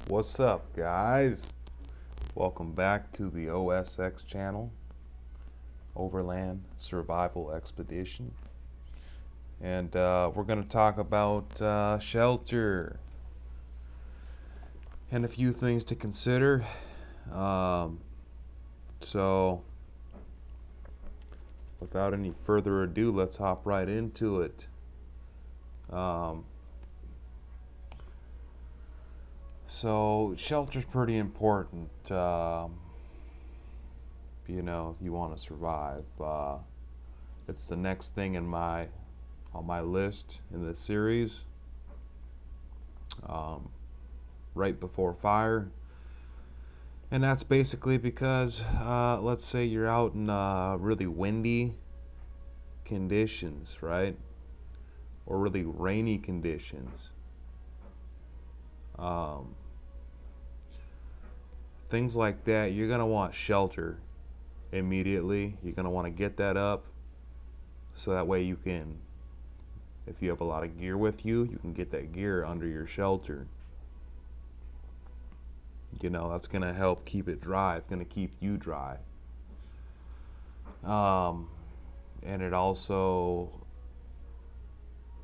What's up, guys? Welcome back to the OSX channel, Overland Survival Expedition. And we're going to talk about shelter and a few things to consider. So, without any further ado, let's hop right into it. So, shelter's pretty important. If you want to survive. It's the next thing on my list in this series. Right before fire, and that's basically because let's say you're out in really windy conditions, right, or really rainy conditions. Um, Things like that, you're gonna want shelter immediately. You're gonna want to get that up so that way you can, if you have a lot of gear with you, you can get that gear under your shelter. That's going to help keep it dry. It's going to keep you dry. And it also,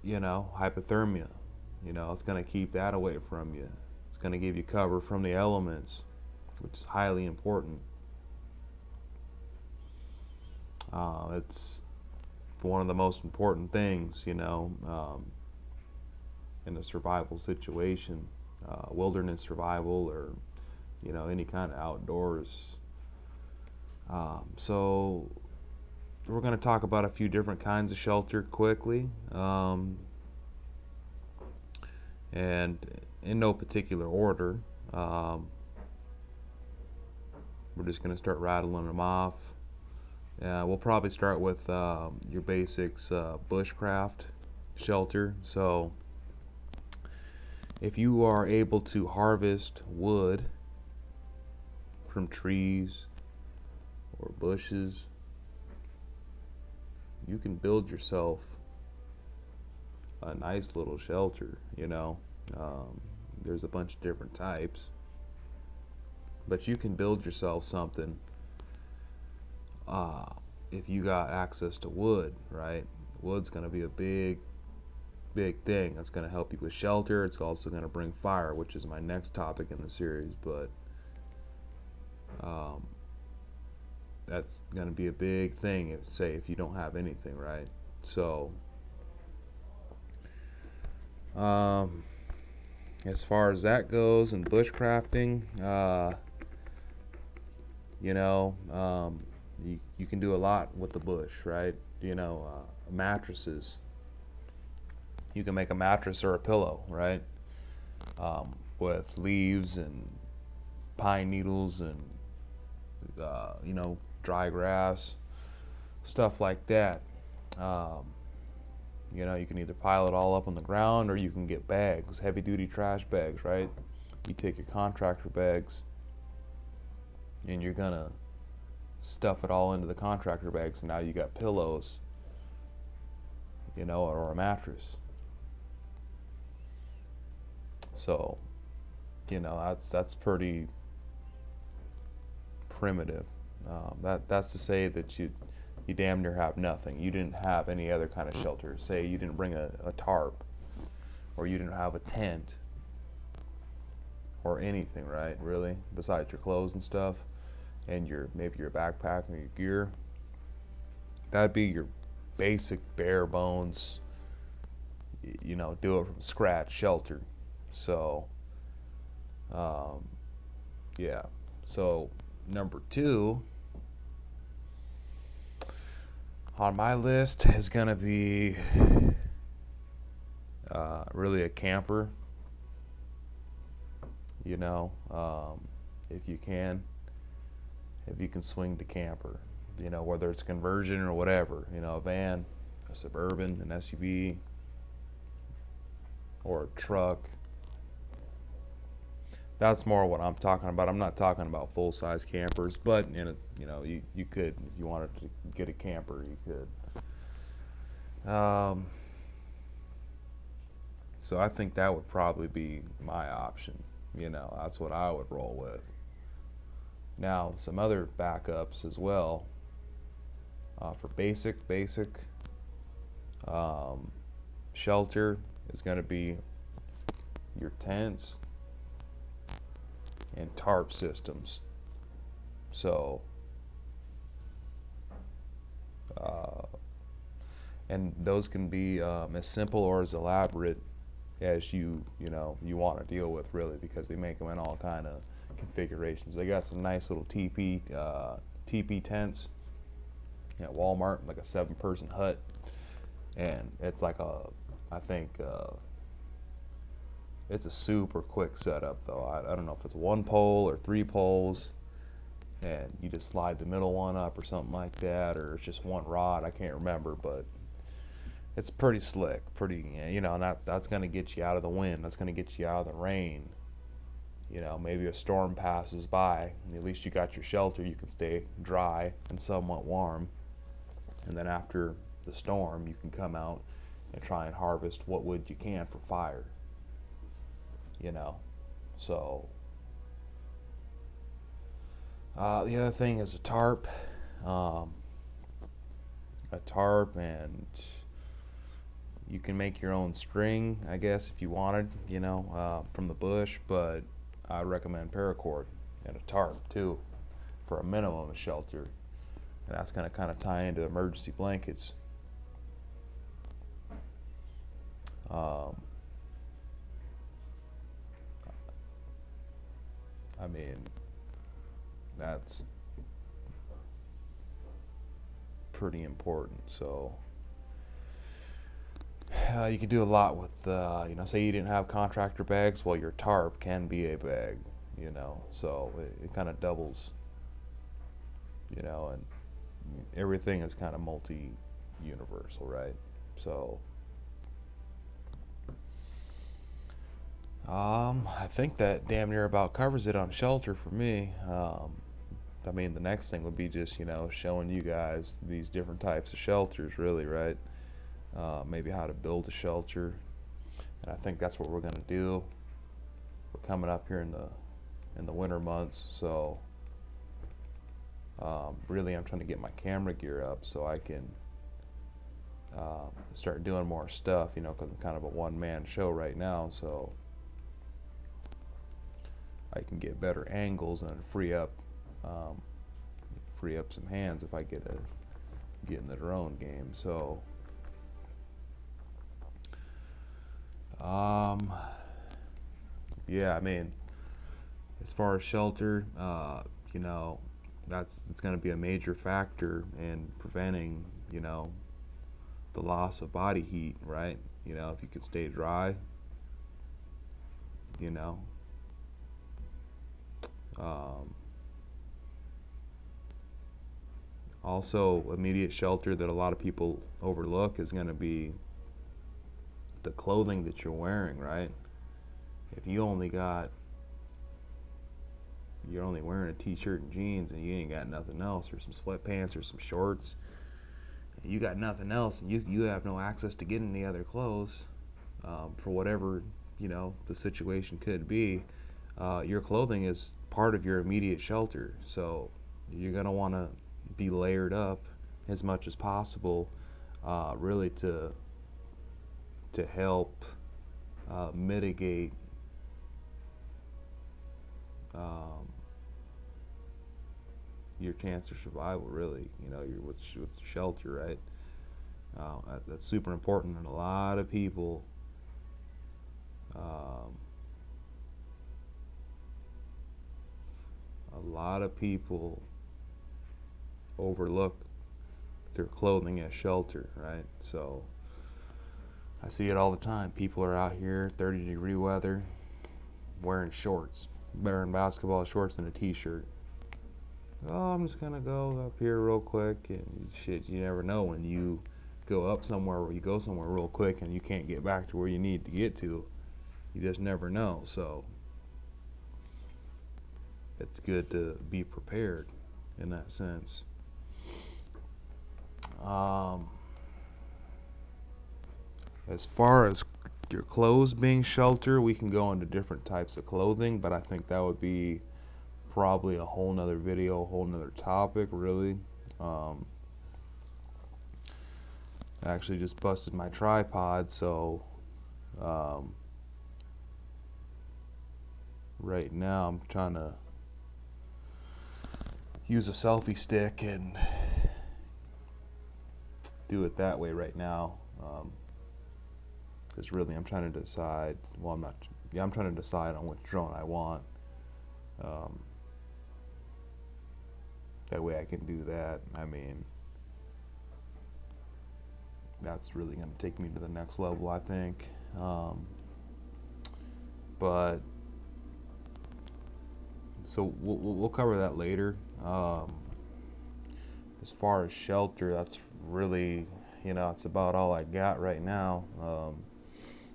hypothermia, it's going to keep that away from you. It's going to give you cover from the elements, which is highly important. It's one of the most important things, in a survival situation, wilderness survival, or any kind of outdoors. So we're going to talk about a few different kinds of shelter quickly, and in no particular order. We're just going to start rattling them off. We'll probably start with your basics, bushcraft shelter. So if you are able to harvest wood from trees or bushes, you can build yourself a nice little shelter. There's a bunch of different types, but you can build yourself something if you got access to wood, right? Wood's going to be a big thing. That's going to help you with shelter. It's also going to bring fire, which is my next topic in the series, but that's going to be a big thing, if you don't have anything, right? So as far as that goes in bushcrafting, you can do a lot with the bush, right? Mattresses. You can make a mattress or a pillow, right? With leaves and pine needles and dry grass, stuff like that. You can either pile it all up on the ground, or you can get bags, heavy duty trash bags, right? You take your contractor bags and you're gonna stuff it all into the contractor bags, and now you got pillows, or a mattress. So, that's pretty primitive. That's to say that you damn near have nothing. You didn't have any other kind of shelter. Say you didn't bring a tarp, or you didn't have a tent, or anything, right? Really, besides your clothes and stuff, and maybe your backpack and your gear. That'd be your basic bare bones. Do it from scratch shelter. So, yeah. So number 2 on my list is gonna be really a camper. If you can, swing the camper, whether it's a conversion or whatever, a van, a Suburban, an SUV, or a truck. That's more what I'm talking about. I'm not talking about full-size campers, but you could, if you wanted to get a camper, you could. So I think that would probably be my option. That's what I would roll with. Now, some other backups as well for basic um, shelter is going to be your tents and tarp systems. So, uh, and those can be as simple or as elaborate as you want to deal with, really, because they make them in all kind of configurations. They got some nice little teepee tents at Walmart, like a 7-person hut, and it's like I think it's a super quick setup though. I don't know if it's 1 pole or 3 poles, and you just slide the middle one up or something like that, or it's just one rod. I can't remember, but it's pretty slick, and that's going to get you out of the wind. That's going to get you out of the rain. Maybe a storm passes by, and at least you got your shelter. You can stay dry and somewhat warm. And then after the storm, you can come out and try and harvest what wood you can for fire. So the other thing is a tarp. And you can make your own string, I guess, if you wanted, from the bush, but I recommend paracord and a tarp too for a minimum of shelter. And that's going to kind of tie into emergency blankets. I mean, that's pretty important. So you can do a lot with, say you didn't have contractor bags. Well, your tarp can be a bag, so it kind of doubles, and everything is kind of multi-universal, right? So I think that damn near about covers it on shelter for me. I mean, the next thing would be just, showing you guys these different types of shelters, really, right? Maybe how to build a shelter. And I think that's what we're going to do. We're coming up here in the winter months, so really I'm trying to get my camera gear up so I can start doing more stuff, because I'm kind of a one-man show right now, so I can get better angles and free up some hands if I get in the drone game. So yeah, I mean, as far as shelter, it's going to be a major factor in preventing, the loss of body heat, right? If you could stay dry, also, immediate shelter that a lot of people overlook is going to be the clothing that you're wearing, right? If you're only wearing a t-shirt and jeans and you ain't got nothing else, or some sweatpants or some shorts, and you got nothing else, and you have no access to get any other clothes, for whatever the situation could be, your clothing is part of your immediate shelter. So you're gonna want to be layered up as much as possible, really to help mitigate your chance of survival. Really, you're with shelter, right? That's super important, and a lot of people overlook their clothing as shelter, right? So I see it all the time. People are out here, 30-degree weather, wearing shorts, wearing basketball shorts and a t-shirt. Oh, I'm just gonna go up here real quick, and shit, you never know when you go up somewhere, or you go somewhere real quick and you can't get back to where you need to get to. You just never know. So it's good to be prepared in that sense. As far as your clothes being shelter, we can go into different types of clothing, but I think that would be probably a whole nother video, a whole nother topic, really. I actually just busted my tripod, so right now I'm trying to use a selfie stick and do it that way right now, because really I'm trying to decide, well, I'm trying to decide on which drone I want. That way I can do that. I mean, that's really going to take me to the next level, I think. But so we'll cover that later. As far as shelter, that's really, it's about all I got right now.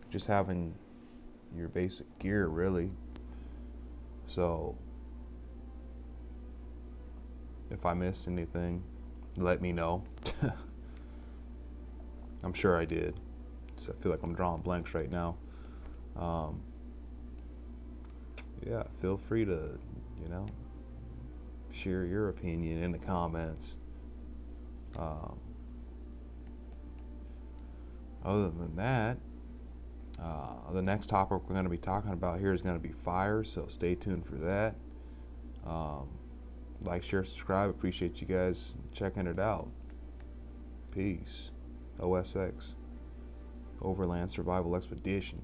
Just having your basic gear, really. So if I missed anything, let me know. I'm sure I did. So I feel like I'm drawing blanks right now. Yeah, feel free to, share your opinion in the comments. Other than that, the next topic we're going to be talking about here is going to be fire, so stay tuned for that. Like, share, subscribe. Appreciate you guys checking it out. Peace. OSX. Overland Survival Expedition.